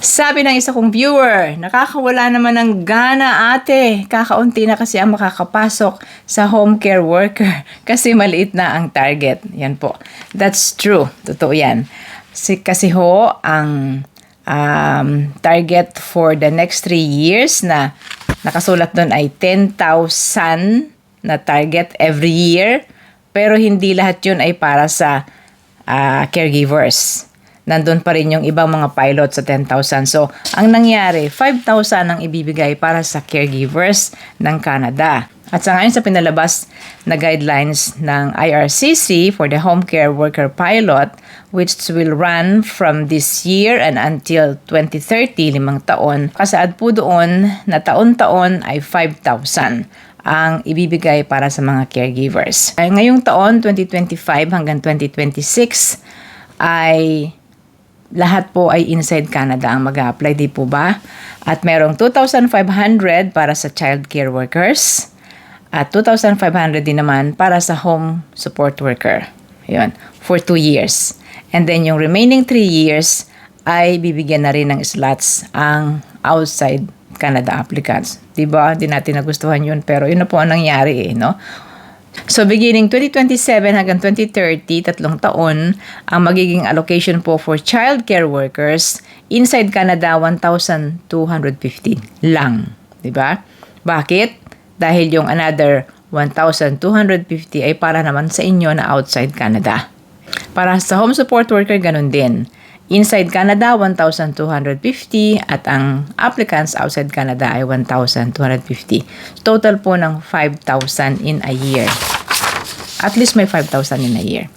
Sabi ng isa kong viewer, nakakawala naman ng gana ate. Kakaunti na kasi ang makakapasok sa home care worker kasi maliit na ang target. Yan po. That's true. Totoo yan. Kasi ho, ang target for the next 3 years na nakasulat doon ay 10,000 na target every year. Pero hindi lahat yun ay para sa caregivers. Nandun pa rin yung ibang mga pilot sa 10,000. So, ang nangyari, 5,000 ang ibibigay para sa caregivers ng Canada. At sa ngayon sa pinalabas na guidelines ng IRCC for the home care worker pilot, which will run from this year and until 2030, 5 taon, kasaad po doon na taon-taon ay 5,000 ang ibibigay para sa mga caregivers. Ay, ngayong taon, 2025 hanggang 2026, ay lahat po ay inside Canada ang mag-a-apply, di po ba? At merong 2,500 para sa child care workers at 2,500 din naman para sa home support worker. Yun, for 2 years. And then yung remaining 3 years ay bibigyan na rin ng slots ang outside Canada applicants. Di ba? Di natin nagustuhan yun, pero yun na po ang nangyari no? So, beginning 2027 hanggang 2030, 3 taon, ang magiging allocation po for child care workers inside Canada, 1,250 lang. Diba? Bakit? Dahil yung another 1,250 ay para naman sa inyo na outside Canada. Para sa home support worker, ganun din. Inside Canada, 1,250 at ang applicants outside Canada ay 1,250. Total po ng 5,000 in a year. At least may 5,000 in a year.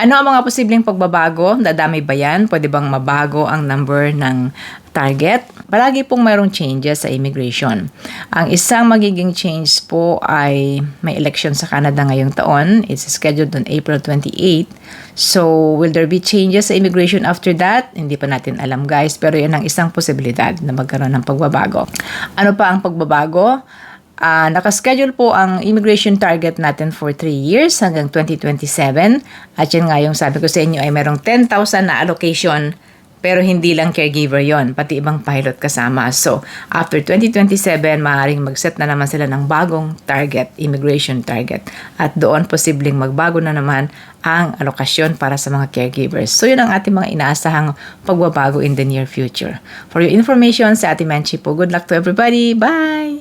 Ano ang mga posibleng pagbabago? Dadami ba yan? Pwede bang mabago ang number ng target? Palagi pong mayroong changes sa immigration. Ang isang magiging change po ay may election sa Canada ngayong taon. It's scheduled on April 28. So, will there be changes sa immigration after that? Hindi pa natin alam guys, pero yan ang isang posibilidad na magkaroon ng pagbabago. Ano pa ang pagbabago? Nakaschedule po ang immigration target natin for 3 years hanggang 2027. At yun nga yung sabi ko sa inyo ay merong 10,000 na allocation pero hindi lang caregiver yon, pati ibang pilot kasama. So, after 2027, maaaring mag-set na naman sila ng bagong target, immigration target. At doon posibleng magbago na naman ang alokasyon para sa mga caregivers. So, yun ang ating mga inaasahang pagbabago in the near future. For your information, sa Ate Menchi po, good luck to everybody. Bye!